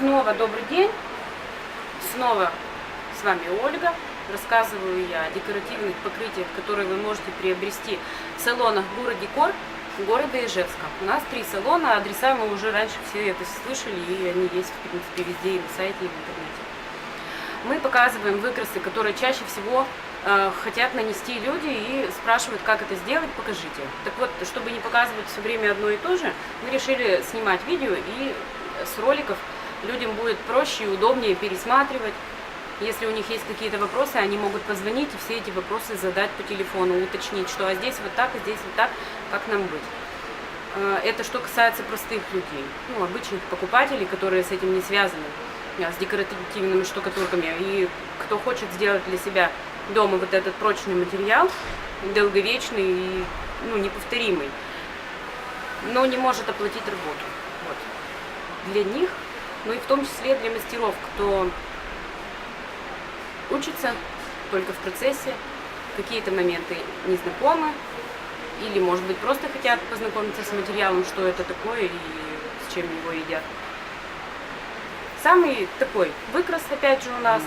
Снова добрый день, снова с вами Ольга. Рассказываю я о декоративных покрытиях, которые вы можете приобрести в салонах Гуродекор города Ижевска. У нас 3 салона, адреса мы уже раньше все это слышали, и они есть, в принципе, везде, и на сайте, и в интернете. Мы показываем выкрасы, которые чаще всего хотят нанести люди и спрашивают, как это сделать, покажите. Так вот, чтобы не показывать все время одно и то же, мы решили снимать видео, и с роликов людям будет проще и удобнее пересматривать. Если у них есть какие-то вопросы, они могут позвонить и все эти вопросы задать по телефону, уточнить, что а здесь вот так, а здесь вот так, как нам быть. Это что касается простых людей, обычных покупателей, которые с этим не связаны, с декоративными штукатурками. И кто хочет сделать для себя дома вот этот прочный материал, долговечный и неповторимый, но не может оплатить работу. Вот. Для них, и в том числе для мастеров, кто учится только в процессе, какие-то моменты не знакомы, или, может быть, просто хотят познакомиться с материалом, что это такое и с чем его едят. Самый такой выкрас, опять же, у нас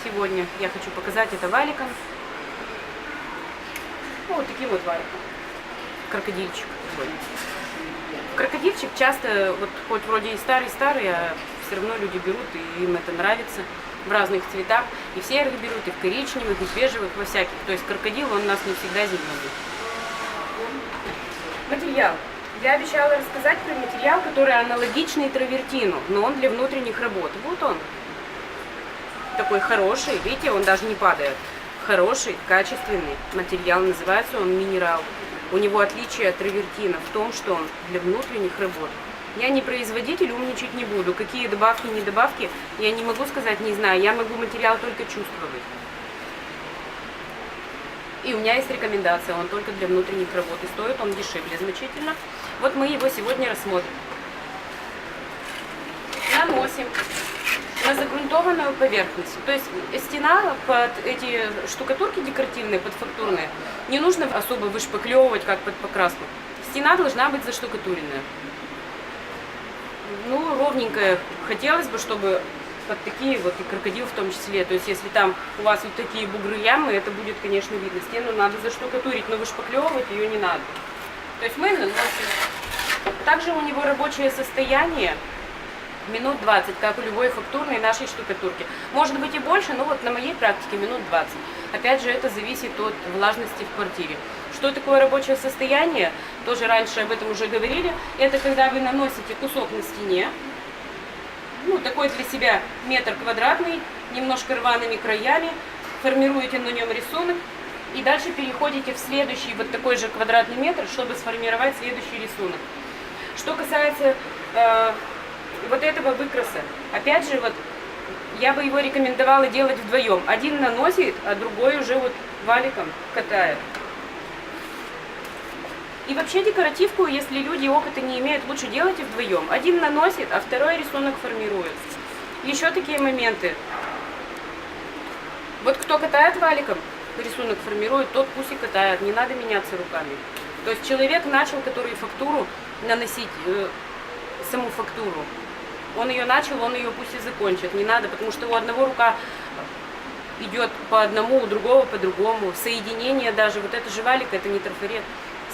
сегодня я хочу показать это валиком. Вот таким вот валиком. Крокодильчик такой. Крокодильчик часто, хоть вроде и старый-старый, а все равно люди берут, и им это нравится. В разных цветах. И в серых берут, и в коричневых, и в бежевых, во всяких. То есть крокодил, он у нас не всегда зеленый. Материал. Я обещала рассказать про материал, который аналогичный травертину, но он для внутренних работ. Вот он. Такой хороший, видите, он даже не падает. Хороший, качественный материал, называется он минерал. У него отличие от травертина в том, что он для внутренних работ. Я не производитель, умничать не буду. Какие добавки, не добавки, я не могу сказать, не знаю. Я могу материал только чувствовать. И у меня есть рекомендация, он только для внутренних работ. И стоит он дешевле значительно. Вот мы его сегодня рассмотрим. Наносим на загрунтованную поверхность. То есть стена под эти штукатурки декоративные, подфактурные, не нужно особо вышпаклевывать, как под покраску. Стена должна быть заштукатуренная. Ровненькая. Хотелось бы, чтобы под такие и крокодил в том числе. То есть, если там у вас вот такие бугры, ямы, это будет, конечно, видно. Стену надо заштукатурить, но вышпаклевывать ее не надо. То есть мы наносим. Также у него рабочее состояние минут 20, как у любой фактурной нашей штукатурки. Может быть и больше, но на моей практике минут 20. Опять же, это зависит от влажности в квартире. Что такое рабочее состояние? Тоже раньше об этом уже говорили. Это когда вы наносите кусок на стене, такой для себя метр квадратный, немножко рваными краями, формируете на нем рисунок и дальше переходите в следующий такой же квадратный метр, чтобы сформировать следующий рисунок. Что касается этого выкраса, опять же, я бы его рекомендовала делать вдвоем. Один наносит, а другой уже валиком катает. И вообще декоративку, если люди опыта не имеют, лучше делайте вдвоем. Один наносит, а второй рисунок формирует. Еще такие моменты. Кто катает валиком, рисунок формирует, тот пусть и катает, не надо меняться руками. То есть человек начал, который фактуру наносить, саму фактуру. Он ее начал, он ее пусть и закончит. Не надо, потому что у одного рука идет по одному, у другого по другому. Соединение даже, это же валик, это не трафарет.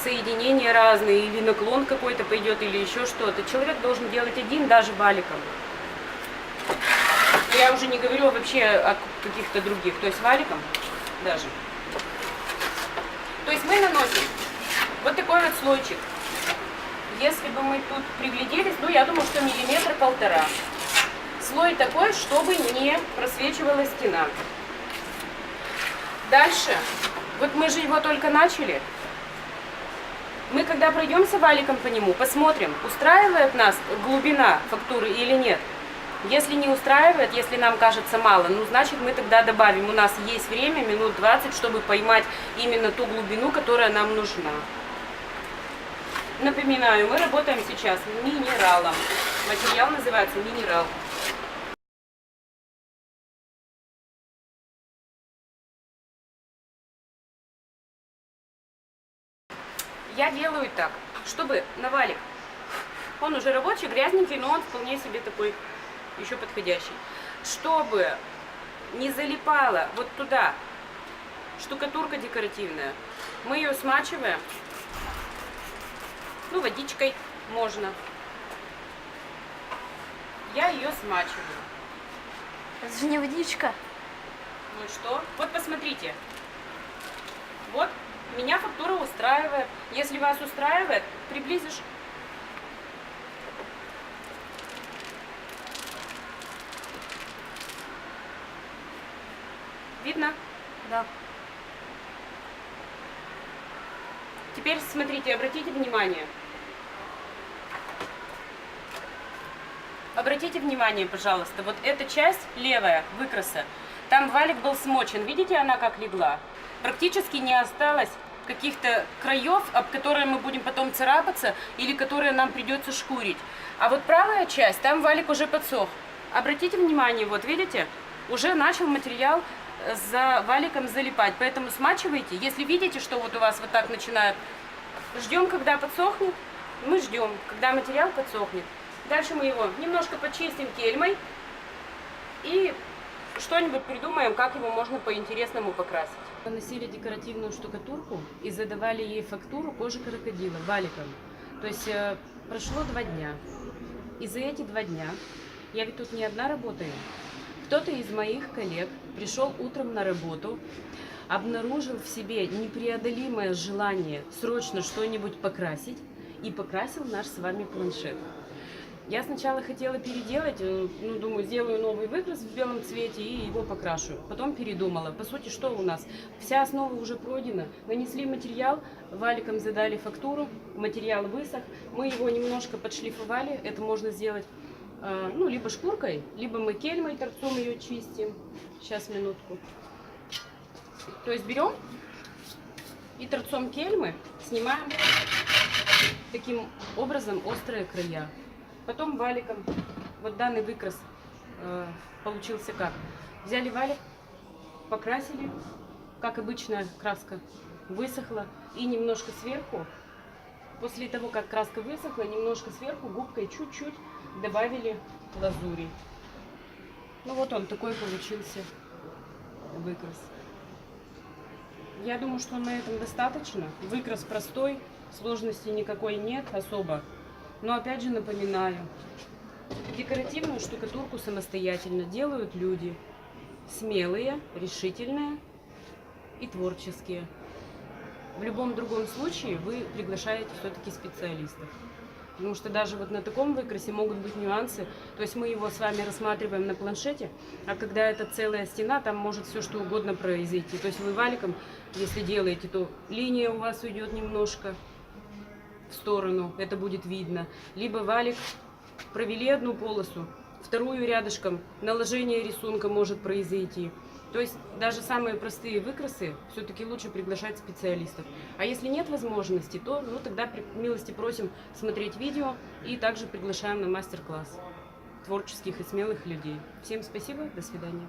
Соединения разные, или наклон какой-то пойдет, или еще что-то. Человек должен делать один, даже валиком. Я уже не говорю вообще о каких-то других, то есть валиком даже. То есть мы наносим такой слойчик. Если бы мы тут пригляделись, я думаю, что 1-1,5 миллиметра. Слой такой, чтобы не просвечивала стена. Дальше, мы же его только начали. Мы, когда пройдемся валиком по нему, посмотрим, устраивает нас глубина фактуры или нет. Если не устраивает, если нам кажется мало, значит мы тогда добавим. У нас есть время, минут 20, чтобы поймать именно ту глубину, которая нам нужна. Напоминаю, мы работаем сейчас минералом. Материал называется минерал. Я делаю так, чтобы на валик, он уже рабочий, грязненький, но он вполне себе такой еще подходящий. Чтобы не залипала вот туда штукатурка декоративная, мы ее смачиваем, ну, водичкой можно. Я ее смачиваю. Это же не водичка. Ну и что? Вот посмотрите. Вот, меня фактура устраивает. Если вас устраивает, приблизишь. Видно? Да. Теперь смотрите, обратите внимание. Обратите внимание, пожалуйста, вот эта часть левая, выкраса, там валик был смочен. Видите, она как легла? Практически не осталось каких-то краев, об которые мы будем потом царапаться или которые нам придется шкурить. А вот правая часть, там валик уже подсох. Обратите внимание, вот видите, уже начал материал за валиком залипать. Поэтому смачивайте. Если видите, что вот у вас вот так начинает, ждем, когда подсохнет. Мы ждем, когда материал подсохнет. Дальше мы его немножко почистим кельмой и что-нибудь придумаем, как его можно по-интересному покрасить. Наносили декоративную штукатурку и задавали ей фактуру кожи крокодила валиком. То есть прошло 2 дня. И за эти 2 дня, я ведь тут не одна работаю, кто-то из моих коллег пришел утром на работу, обнаружил в себе непреодолимое желание срочно что-нибудь покрасить и покрасил наш с вами планшет. Я сначала хотела переделать, ну, думаю, сделаю новый выкрас в белом цвете и его покрашу. Потом передумала. По сути, что у нас? Вся основа уже пройдена. Нанесли материал, валиком задали фактуру, материал высох. Мы его немножко подшлифовали. Это можно сделать, ну, либо шкуркой, либо мы кельмой, торцом ее чистим. Сейчас, минутку. То есть берем и торцом кельмы снимаем таким образом острые края. Потом валиком, вот данный выкрас получился как? Взяли валик, покрасили, как обычная краска высохла, и немножко сверху, после того, как краска высохла, немножко сверху губкой чуть-чуть добавили лазури. Ну вот он такой получился выкрас. Я думаю, что на этом достаточно. Выкрас простой, сложности никакой нет особо. Но опять же напоминаю, декоративную штукатурку самостоятельно делают люди смелые, решительные и творческие. В любом другом случае вы приглашаете все-таки специалистов. Потому что даже вот на таком выкрасе могут быть нюансы. То есть мы его с вами рассматриваем на планшете, а когда это целая стена, там может все что угодно произойти. То есть вы валиком, если делаете, то линия у вас уйдет немножко в сторону, это будет видно. Либо валик провели одну полосу, вторую рядышком, наложение рисунка может произойти. То есть даже самые простые выкрасы все-таки лучше приглашать специалистов. А если нет возможности, то ну, тогда милости просим смотреть видео и также приглашаем на мастер-класс творческих и смелых людей. Всем спасибо, до свидания.